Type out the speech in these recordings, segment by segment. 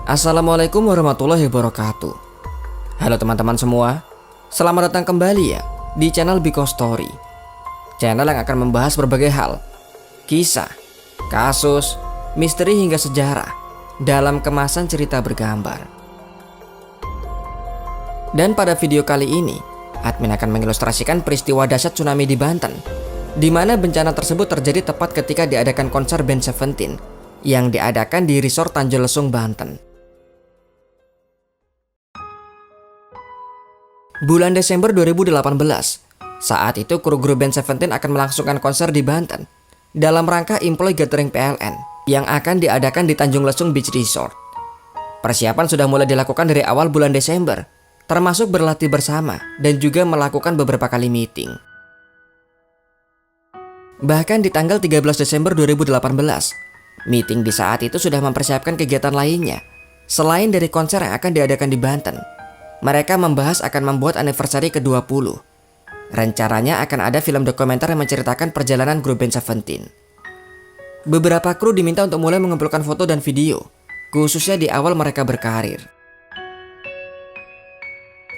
Assalamualaikum warahmatullahi wabarakatuh. Halo teman-teman semua, selamat datang kembali ya di channel Biko Story. Channel yang akan membahas berbagai hal, kisah, kasus, misteri hingga sejarah dalam kemasan cerita bergambar. Dan pada video kali ini, admin akan mengilustrasikan peristiwa dahsyat tsunami di Banten, di mana bencana tersebut terjadi tepat ketika diadakan konser band Seventeen yang diadakan di Resort Tanjung Lesung, Banten. Bulan Desember 2018, saat itu kru grup band Seventeen akan melangsungkan konser di Banten dalam rangka Employee Gathering PLN yang akan diadakan di Tanjung Lesung Beach Resort. Persiapan sudah mulai dilakukan dari awal bulan Desember, termasuk berlatih bersama dan juga melakukan beberapa kali meeting. Bahkan di tanggal 13 Desember 2018, meeting di saat itu sudah mempersiapkan kegiatan lainnya. Selain dari konser yang akan diadakan di Banten, mereka membahas akan membuat anniversary ke-20. Rencananya akan ada film dokumenter yang menceritakan perjalanan grup band Seventeen. Beberapa kru diminta untuk mulai mengumpulkan foto dan video, khususnya di awal mereka berkarir.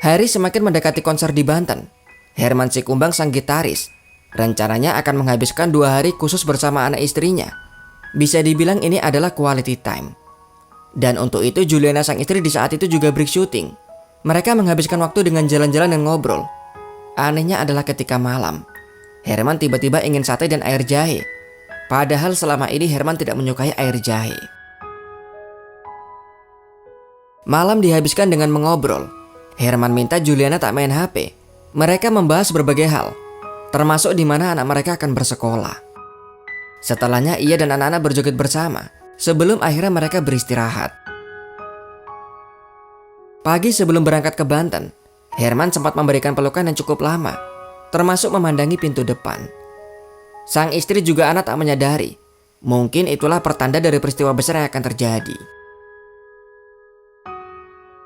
Hari semakin mendekati konser di Banten. Herman Sikumbang, sang gitaris, rencananya akan menghabiskan 2 hari khusus bersama anak istrinya. Bisa dibilang ini adalah quality time. Dan untuk itu Juliana, sang istri, di saat itu juga break syuting. Mereka menghabiskan waktu dengan jalan-jalan dan ngobrol. Anehnya adalah ketika malam, Herman tiba-tiba ingin sate dan air jahe. Padahal selama ini Herman tidak menyukai air jahe. Malam dihabiskan dengan mengobrol. Herman minta Juliana tak main HP. Mereka membahas berbagai hal, termasuk di mana anak mereka akan bersekolah. Setelahnya ia dan anak-anak berjoget bersama, sebelum akhirnya mereka beristirahat. Pagi sebelum berangkat ke Banten, Herman sempat memberikan pelukan yang cukup lama, termasuk memandangi pintu depan. Sang istri juga anak tak menyadari, mungkin itulah pertanda dari peristiwa besar yang akan terjadi.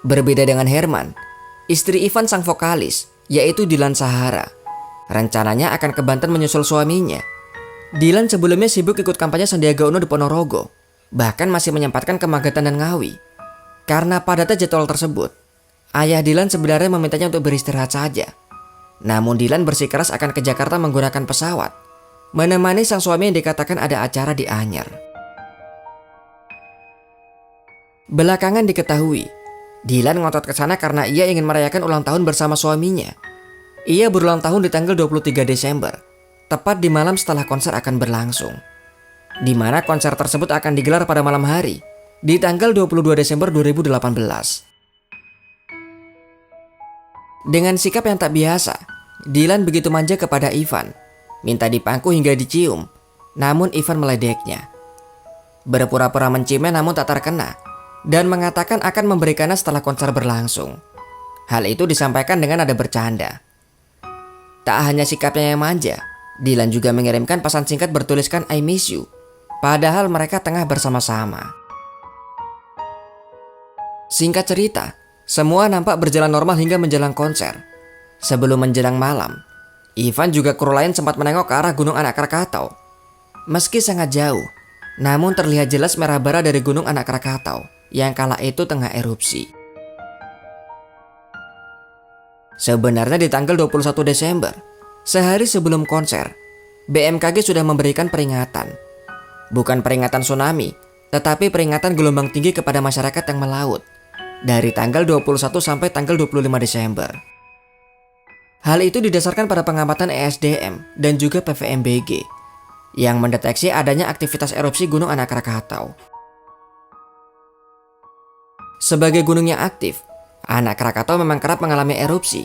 Berbeda dengan Herman, istri Ivan, sang vokalis, yaitu Dilan Sahara, rencananya akan ke Banten menyusul suaminya. Dilan sebelumnya sibuk ikut kampanye Sandiaga Uno di Ponorogo, bahkan masih menyempatkan ke Magetan dan Ngawi. Karena padatnya jadwal tersebut, ayah Dilan sebenarnya memintanya untuk beristirahat saja. Namun Dilan bersikeras akan ke Jakarta menggunakan pesawat, menemani sang suami yang dikatakan ada acara di Anyer. Belakangan diketahui, Dilan ngotot ke sana karena ia ingin merayakan ulang tahun bersama suaminya. Ia berulang tahun di tanggal 23 Desember, tepat di malam setelah konser akan berlangsung. Di mana konser tersebut akan digelar pada malam hari, di tanggal 22 Desember 2018. Dengan sikap yang tak biasa, Dilan begitu manja kepada Ivan, minta dipangku hingga dicium, namun Ivan meledeknya. Berpura-pura menciumnya namun tak terkena, dan mengatakan akan memberikannya setelah konser berlangsung. Hal itu disampaikan dengan nada bercanda. Tak hanya sikapnya yang manja, Dilan juga mengirimkan pesan singkat bertuliskan I miss you, padahal mereka tengah bersama-sama. Singkat cerita, semua nampak berjalan normal hingga menjelang konser. Sebelum menjelang malam, Ivan juga kru lain sempat menengok ke arah Gunung Anak Krakatau. Meski sangat jauh, namun terlihat jelas merah bara dari Gunung Anak Krakatau yang kala itu tengah erupsi. Sebenarnya di tanggal 21 Desember, sehari sebelum konser, BMKG sudah memberikan peringatan. Bukan peringatan tsunami, tetapi peringatan gelombang tinggi kepada masyarakat yang melaut, dari tanggal 21 sampai tanggal 25 Desember. Hal itu didasarkan pada pengamatan ESDM dan juga PVMBG yang mendeteksi adanya aktivitas erupsi Gunung Anak Krakatau. Sebagai gunung yang aktif, Anak Krakatau memang kerap mengalami erupsi.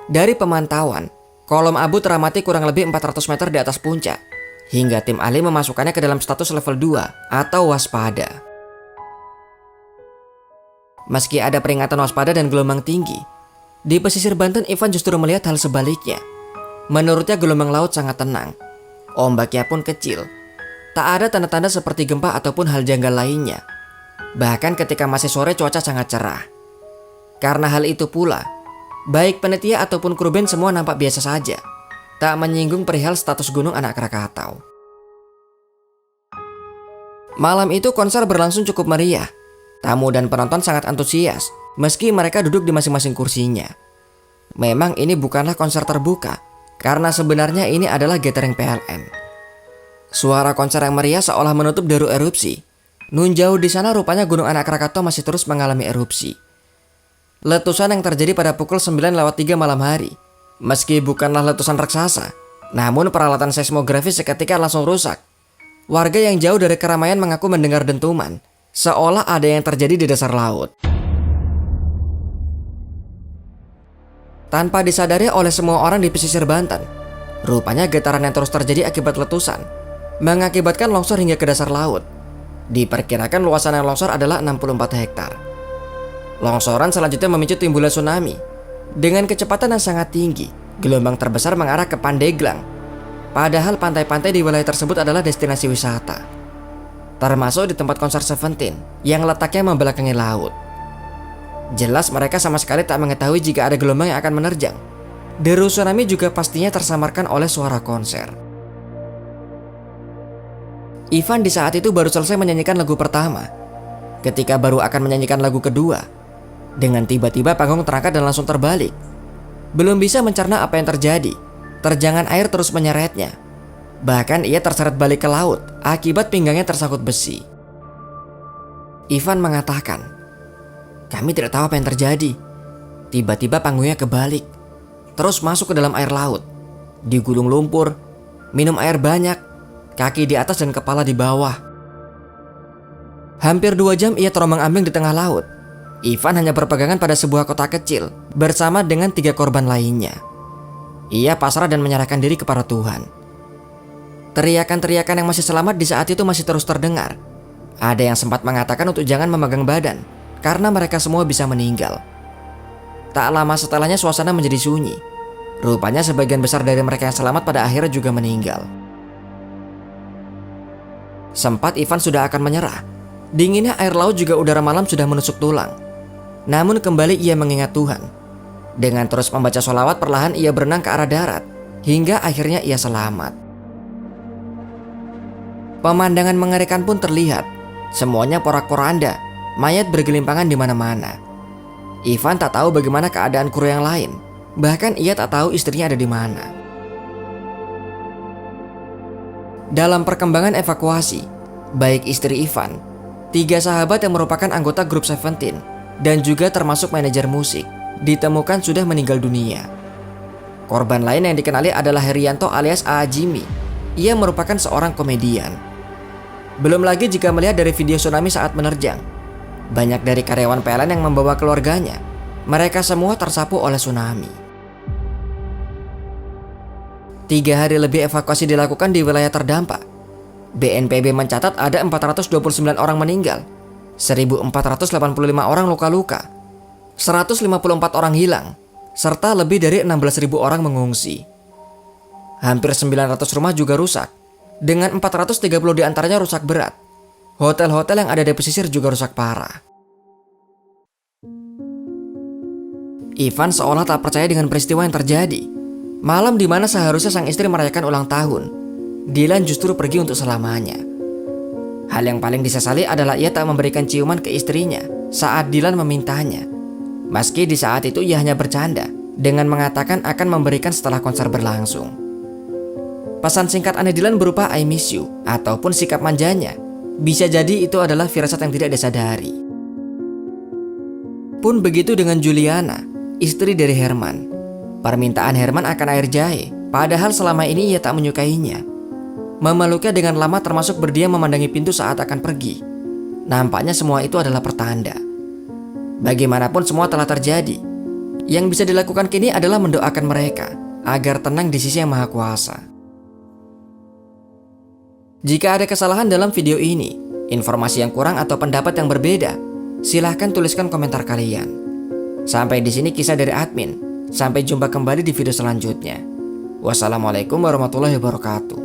Dari pemantauan, kolom abu teramati kurang lebih 400 meter di atas puncak, hingga tim ahli memasukkannya ke dalam status level 2 atau waspada. Meski ada peringatan waspada dan gelombang tinggi, di pesisir Banten Ivan justru melihat hal sebaliknya. Menurutnya gelombang laut sangat tenang, ombaknya pun kecil. Tak ada tanda-tanda seperti gempa ataupun hal janggal lainnya. Bahkan ketika masih sore cuaca sangat cerah. Karena hal itu pula, baik panitia ataupun kru band semua nampak biasa saja, tak menyinggung perihal status Gunung Anak Krakatau. Malam itu konser berlangsung cukup meriah. Tamu dan penonton sangat antusias, meski mereka duduk di masing-masing kursinya. Memang ini bukanlah konser terbuka, karena sebenarnya ini adalah gathering PLN. Suara konser yang meriah seolah menutup deru erupsi. Nun jauh di sana rupanya Gunung Anak Krakatau masih terus mengalami erupsi. Letusan yang terjadi pada pukul 9:03 malam hari. Meski bukanlah letusan raksasa, namun peralatan seismografi seketika langsung rusak. Warga yang jauh dari keramaian mengaku mendengar dentuman, seolah ada yang terjadi di dasar laut. Tanpa disadari oleh semua orang di pesisir Banten, rupanya getaran yang terus terjadi akibat letusan mengakibatkan longsor hingga ke dasar laut. Diperkirakan luasan yang longsor adalah 64 hektar. Longsoran selanjutnya memicu timbulnya tsunami. Dengan kecepatan yang sangat tinggi, gelombang terbesar mengarah ke Pandeglang. Padahal pantai-pantai di wilayah tersebut adalah destinasi wisata, termasuk di tempat konser Seventeen yang letaknya membelakangi laut. Jelas mereka sama sekali tak mengetahui jika ada gelombang yang akan menerjang. Deru tsunami juga pastinya tersamarkan oleh suara konser. Ivan di saat itu baru selesai menyanyikan lagu pertama. Ketika baru akan menyanyikan lagu kedua, dengan tiba-tiba panggung terangkat dan langsung terbalik. Belum bisa mencerna apa yang terjadi, terjangan air terus menyeretnya. Bahkan ia terseret balik ke laut akibat pinggangnya tersangkut besi. Ivan mengatakan, "Kami tidak tahu apa yang terjadi. Tiba-tiba panggungnya kebalik, terus masuk ke dalam air laut. Digulung lumpur, minum air banyak, kaki di atas dan kepala di bawah." Hampir 2 jam ia terombang-ambing di tengah laut. Ivan hanya berpegangan pada sebuah kotak kecil bersama dengan 3 korban lainnya. Ia pasrah dan menyerahkan diri kepada Tuhan. Teriakan-teriakan yang masih selamat di saat itu masih terus terdengar. Ada yang sempat mengatakan untuk jangan memegang badan, karena mereka semua bisa meninggal. Tak lama setelahnya suasana menjadi sunyi. Rupanya sebagian besar dari mereka yang selamat pada akhirnya juga meninggal. Sempat Ivan sudah akan menyerah. Dinginnya air laut juga udara malam sudah menusuk tulang. Namun kembali ia mengingat Tuhan. Dengan terus membaca sholawat perlahan ia berenang ke arah darat, hingga akhirnya ia selamat. Pemandangan mengerikan pun terlihat. Semuanya porak-poranda, mayat bergelimpangan di mana-mana. Ivan tak tahu bagaimana keadaan kru yang lain. Bahkan ia tak tahu istrinya ada di mana. Dalam perkembangan evakuasi, baik istri Ivan, 3 sahabat yang merupakan anggota grup Seventeen, dan juga termasuk manajer musik, ditemukan sudah meninggal dunia. Korban lain yang dikenali adalah Herianto alias A. Jimmy. Ia merupakan seorang komedian. Belum lagi jika melihat dari video tsunami saat menerjang, banyak dari karyawan PLN yang membawa keluarganya. Mereka semua tersapu oleh tsunami. 3 hari lebih evakuasi dilakukan di wilayah terdampak. BNPB mencatat ada 429 orang meninggal, 1.485 orang luka-luka, 154 orang hilang, serta lebih dari 16.000 orang mengungsi. Hampir 900 rumah juga rusak, dengan 430 diantaranya rusak berat. Hotel-hotel yang ada di pesisir juga rusak parah. Ivan seolah tak percaya dengan peristiwa yang terjadi. Malam di mana seharusnya sang istri merayakan ulang tahun, Dylan justru pergi untuk selamanya. Hal yang paling disesali adalah ia tak memberikan ciuman ke istrinya saat Dylan memintanya. Meski di saat itu ia hanya bercanda dengan mengatakan akan memberikan setelah konser berlangsung. Pesan singkat aneh Dylan berupa I miss you ataupun sikap manjanya. Bisa jadi itu adalah firasat yang tidak disadari. Pun begitu dengan Juliana, istri dari Herman. Permintaan Herman akan air jahe, padahal selama ini ia tak menyukainya. Memeluknya dengan lama termasuk berdiam memandangi pintu saat akan pergi. Nampaknya semua itu adalah pertanda. Bagaimanapun semua telah terjadi. Yang bisa dilakukan kini adalah mendoakan mereka agar tenang di sisi Yang Maha Kuasa. Jika ada kesalahan dalam video ini, informasi yang kurang atau pendapat yang berbeda, silahkan tuliskan komentar kalian. Sampai di sini kisah dari admin. Sampai jumpa kembali di video selanjutnya. Wassalamualaikum warahmatullahi wabarakatuh.